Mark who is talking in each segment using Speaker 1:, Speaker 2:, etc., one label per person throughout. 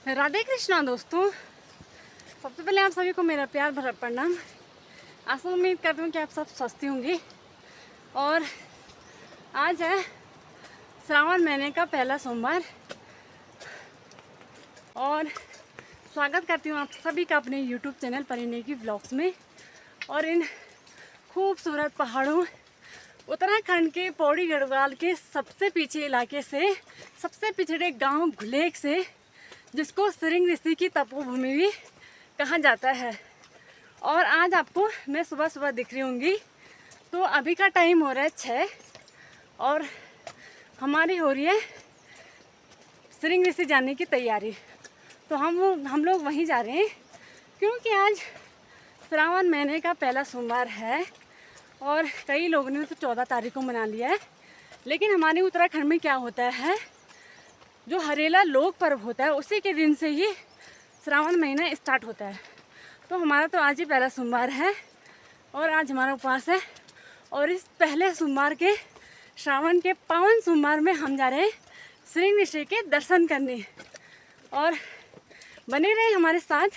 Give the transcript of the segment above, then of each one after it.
Speaker 1: राधे कृष्णा दोस्तों, सबसे पहले आप सभी को मेरा प्यार भरा प्रणाम। आशा उम्मीद करती हूँ कि आप सब स्वस्थ होंगे। और आज है श्रावण महीने का पहला सोमवार और स्वागत करती हूँ आप सभी का अपने YouTube चैनल परिणय की व्लॉग्स में। और इन खूबसूरत पहाड़ों उत्तराखंड के पौड़ी गढ़वाल के सबसे पीछे इलाके से, सबसे पिछड़े गांव घुलेक से, जिसको सिरिंग ऋषि की तपोभूमि भी कहा जाता है। और आज आपको मैं सुबह सुबह दिख रही होंगी। तो अभी का टाइम हो रहा है 6 और हमारी हो रही है सिरिंग ऋषि जाने की तैयारी। तो हम लोग वहीं जा रहे हैं क्योंकि आज श्रावण महीने का पहला सोमवार है और कई लोगों ने तो 14 तारीख को मना लिया है। लेकिन हमारे उत्तराखंड में क्या होता है, जो हरेला लोक पर्व होता है उसी के दिन से ही श्रावण महीना स्टार्ट होता है। तो हमारा तो आज ही पहला सोमवार है और आज हमारा उपवास है। और इस पहले सोमवार के, श्रावण के पावन सोमवार में हम जा रहे हैं सिरिंग ऋषि के दर्शन करने। और बने रहे हमारे साथ,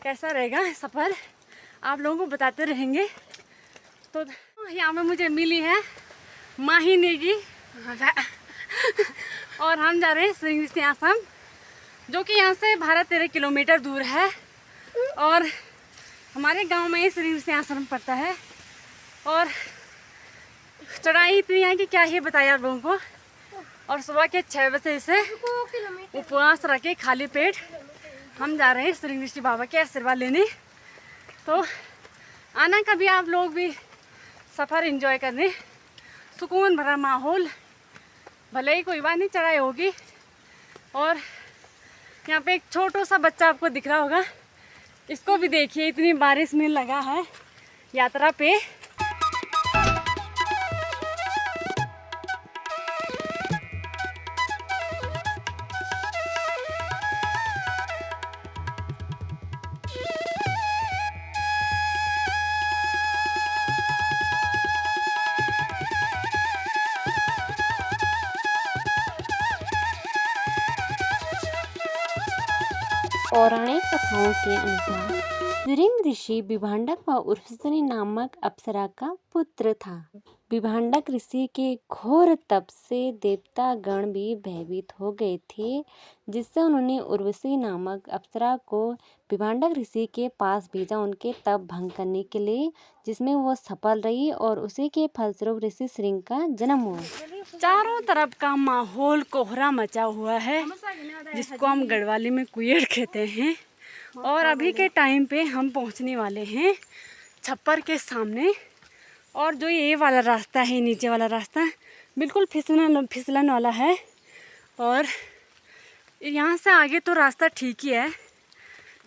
Speaker 1: कैसा रहेगा सफ़र आप लोगों को बताते रहेंगे। तो यहाँ पे मुझे मिली है माही नेगी और हम जा रहे हैं सिरिंग ऋषि आश्रम, जो कि यहाँ से 12-13 किलोमीटर दूर है। और हमारे गांव में ही सिरिंग ऋषि आश्रम पड़ता है। और चढ़ाई इतनी है कि क्या ही बताया आप लोगों को। और सुबह के 6 बजे से उपवास रख के खाली पेट हम जा रहे हैं सिरिंग ऋषि बाबा के आशीर्वाद लेने। तो आना कभी आप लोग भी सफ़र एंजॉय करने, सुकून भरा माहौल, भले ही कोई बात नहीं चढ़ाई होगी। और यहाँ पे एक छोटा सा बच्चा आपको दिख रहा होगा, इसको भी देखिए, इतनी बारिश में लगा है यात्रा पे।
Speaker 2: पौराणिक कथाओं के अनुसार सिरिंग ऋषि विभांडक व उर्वशी नामक अप्सरा का पुत्र था। विभांडक ऋषि के घोर तप से देवता गण भी भयभीत हो गए थे, जिससे उन्होंने उर्वशी नामक अप्सरा को विभांडक ऋषि के पास भेजा उनके तप भंग करने के लिए, जिसमें वो सफल रही और उसी के फलस्वरूप ऋषि सिरिंग का जन्म हुआ।
Speaker 1: चारों तरफ का माहौल कोहरा मचा हुआ है, जिसको हम गढ़वाली में कुएड़ कहते हैं। और अभी के टाइम पे हम पहुंचने वाले हैं छप्पर के सामने। और जो ये वाला रास्ता है, नीचे वाला रास्ता बिल्कुल फिसलन वाला है। और यहाँ से आगे तो रास्ता ठीक ही है।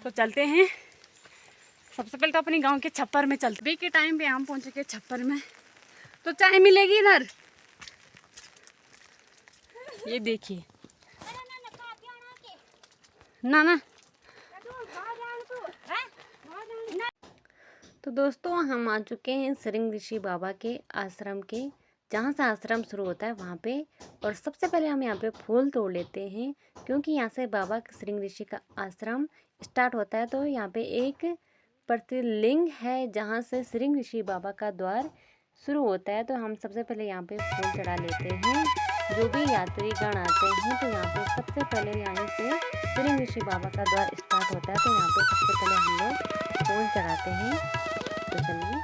Speaker 1: तो चलते हैं। सबसे पहले तो अपने गांव के छप्पर में चलते। अभी के टाइम पे हम पहुँच चुके छप्पर में। तो चाय मिलेगी इधर, ये देखिए ना।
Speaker 2: तो दोस्तों हम आ चुके हैं सिरिंग ऋषि बाबा के आश्रम के, जहाँ से आश्रम शुरू होता है वहाँ पे। और सबसे पहले हम यहाँ पे फूल तोड़ लेते हैं, क्योंकि यहाँ से बाबा सिरिंग ऋषि का आश्रम स्टार्ट होता है। तो यहाँ पे एक प्रतिलिंग है जहाँ से सिरिंग ऋषि बाबा का द्वार शुरू होता है। तो हम सबसे पहले यहाँ पे फूल चढ़ा लेते हैं। जो भी यात्री गण आते हैं तो यहाँ पे सबसे पहले यहाँ से सिरिंग ऋषि बाबा का द्वार स्टार्ट होता है। तो यहाँ पे सबसे पहले हम लोग फूल चढ़ाते हैं। तो चलिए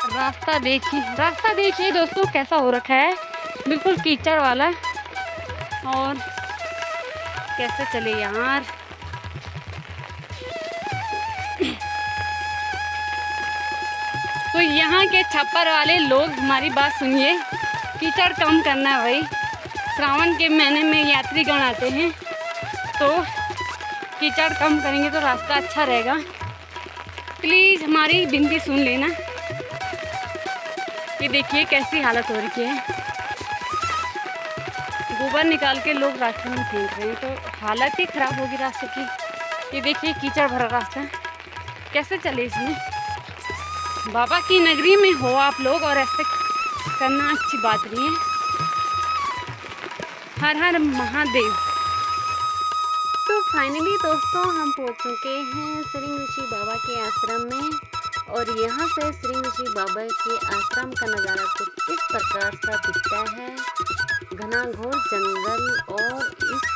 Speaker 1: रास्ता देखिए दोस्तों कैसा हो रखा है, बिल्कुल कीचड़ वाला। और कैसे चले यार। तो यहाँ के छप्पर वाले लोग हमारी बात सुनिए, कीचड़ कम करना है भाई। श्रावण के महीने में यात्रीगण आते हैं तो कीचड़ कम करेंगे तो रास्ता अच्छा रहेगा। प्लीज़ हमारी विनती सुन लेना। ये देखिए कैसी हालत हो रही है, गोबर निकाल के लोग रास्ते में फेंक रहे हैं, तो हालत ही ख़राब होगी रास्ते की। ये देखिए कीचड़ भरा रास्ता है, कैसे चले इसमें। बाबा की नगरी में हो आप लोग और ऐसे करना अच्छी बात नहीं है। हर हर महादेव।
Speaker 2: तो फाइनली दोस्तों हम पहुंच चुके हैं श्रृंग ऋषि बाबा के आश्रम में, और यहाँ से श्रृंग ऋषि बाबा के आश्रम का नज़ारा कुछ इस प्रकार सा दिखता है। घना घोर जंगल, और इस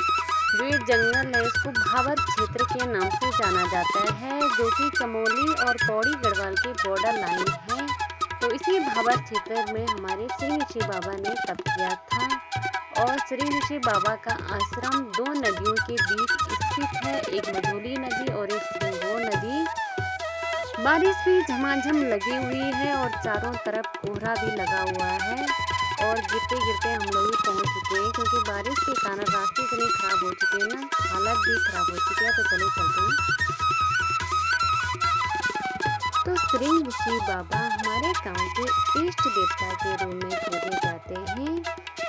Speaker 2: जो ये जंगल है इसको भाबर क्षेत्र के नाम से जाना जाता है, जो कि चमोली और पौड़ी गढ़वाल की बॉर्डर लाइन है। तो इसी भाबर क्षेत्र में हमारे श्रृंग ऋषि बाबा ने तप किया था, और श्रृंग ऋषि बाबा का आश्रम दो नदियों के बीच स्थित है, एक मझोली नदी और एक सिंगोर नदी। बारिश भी झमाझम लगी हुई है और चारों तरफ कोहरा भी लगा हुआ है, और गिरते गिरते हम लोग भी पहुंच चुके हैं, क्योंकि बारिश के कारण रास्ते इतने खराब हो चुके हैं ना, हालत भी खराब हो चुकी है। तो चले चलते हैं। तो श्रृंग ऋषि बाबा हमारे गांव के इष्ट देवता के रूप में पूजे जाते हैं,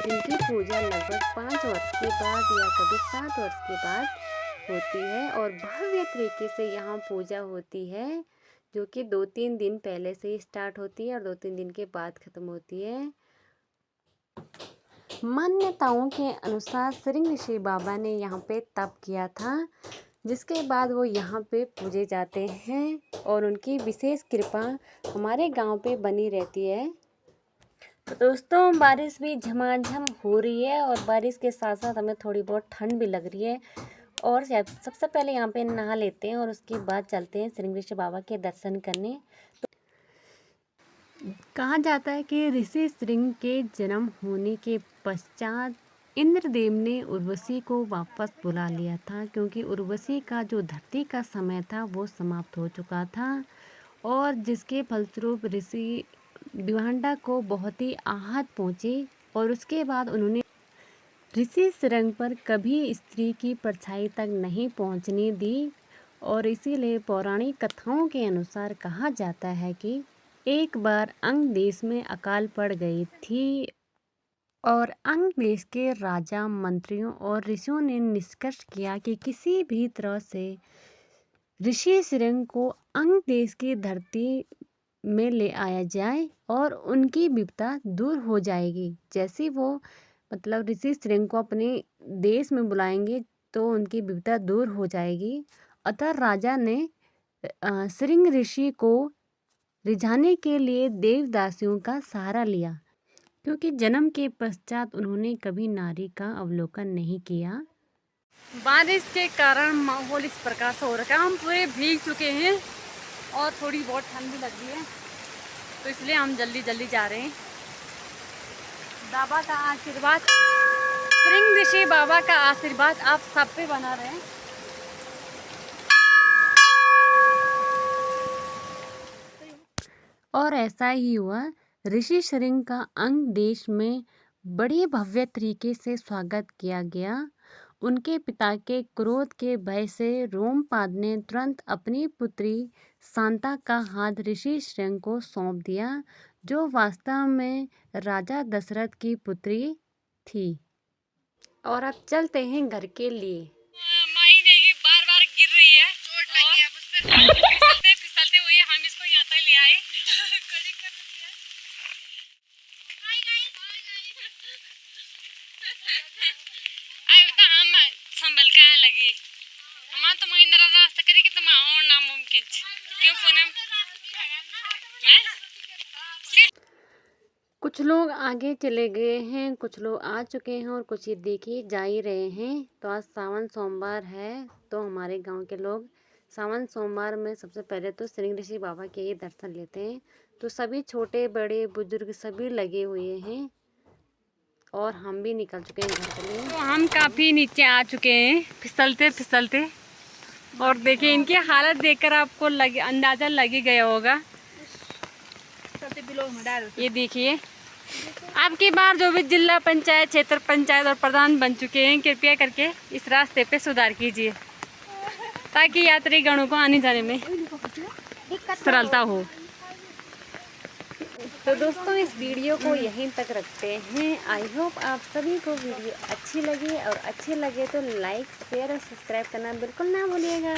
Speaker 2: जिनकी पूजा लगभग 5 वर्ष के बाद या कभी 7 वर्ष के बाद होती है, और भव्य तरीके से यहाँ पूजा होती है, जो कि 2-3 दिन पहले से ही स्टार्ट होती है और 2-3 दिन के बाद खत्म होती है। मान्यताओं के अनुसार श्रृंग ऋषि बाबा ने यहाँ पे तप किया था, जिसके बाद वो यहाँ पे पूजे जाते हैं, और उनकी विशेष कृपा हमारे गांव पे बनी रहती है। तो दोस्तों बारिश भी झमाझम हो रही है, और बारिश के साथ साथ हमें थोड़ी बहुत ठंड भी लग रही है, और सबसे पहले यहाँ पे नहा लेते हैं और उसके बाद चलते हैं श्रृंग ऋषि बाबा के दर्शन करने। तो कहा जाता है कि ऋषि श्रृंग के जन्म होने के पश्चात इंद्रदेव ने उर्वशी को वापस बुला लिया था, क्योंकि उर्वशी का जो धरती का समय था वो समाप्त हो चुका था, और जिसके फलस्वरूप ऋषि दिवांडा को बहुत ही आहत पहुँची, और उसके बाद उन्होंने ऋषि श्रृंग पर कभी स्त्री की परछाई तक नहीं पहुँचने दी, और इसीलिए पौराणिक कथाओं के अनुसार कहा जाता है कि एक बार अंग देश में अकाल पड़ गई थी, और अंग देश के राजा, मंत्रियों और ऋषियों ने निष्कर्ष किया कि किसी भी तरह से ऋषि श्रृंग को अंग देश की धरती में ले आया जाए और उनकी विपदा दूर हो जाएगी। जैसे वो मतलब ऋषि श्रृंग को अपने देश में बुलाएंगे तो उनकी विपदा दूर हो जाएगी। अतः राजा ने श्रृंग ऋषि को रिझाने के लिए देवदासियों का सहारा लिया, क्योंकि जन्म के पश्चात उन्होंने कभी नारी का अवलोकन नहीं किया।
Speaker 1: बारिश के कारण माहौल इस प्रकार से हो रखा है, हम पूरे भीग चुके हैं और थोड़ी बहुत ठंड भी लग रही है, तो इसलिए हम जल्दी जल्दी जा रहे हैं। बाबा का आशीर्वाद, श्रृंग ऋषि बाबा का आशीर्वाद आप सब पे बना रहे।
Speaker 2: और ऐसा ही हुआ। ऋषि श्रृंग का अंग देश में बड़े भव्य तरीके से स्वागत किया गया। उनके पिता के क्रोध के भय से रोमपाद ने तुरंत अपनी पुत्री शांता का हाथ ऋषि श्रृंग को सौंप दिया, जो वास्तव में राजा दशरथ की पुत्री थी। और अब चलते हैं घर के लिए।
Speaker 1: महीने की बार गिर रही है, चोट लगी है मुझ पे, फिसलते हुए हम इसको यहाँ तक ले आए। हम संभल का लगे हमारा तो महिंद्रा रास्ता करी कि तुम और नामुमकिन क्यों पूनम।
Speaker 2: कुछ लोग आगे चले गए हैं, कुछ लोग आ चुके हैं, और कुछ ये देखिए जा ही रहे हैं। तो आज सावन सोमवार है, तो हमारे गांव के लोग सावन सोमवार में सबसे पहले तो श्रृंग ऋषि बाबा के ही दर्शन लेते हैं। तो सभी छोटे बड़े बुजुर्ग सभी लगे हुए हैं, और हम भी निकल चुके हैं घर के लिए।
Speaker 1: तो हम काफ़ी नीचे आ चुके हैं फिसलते फिसलते, और देखिए इनकी हालत देखकर आपको अंदाज़ा लग ही गया होगा। ये देखिए आपकी बार जो भी जिला पंचायत, क्षेत्र पंचायत और प्रधान बन चुके हैं, कृपया करके इस रास्ते पे सुधार कीजिए, ताकि यात्री गणों को आने जाने में सरलता हो।
Speaker 2: तो दोस्तों इस वीडियो को यहीं तक रखते हैं। आई होप आप सभी को वीडियो अच्छी लगी, और अच्छी लगे तो लाइक शेयर और सब्सक्राइब करना बिल्कुल ना भूलिएगा।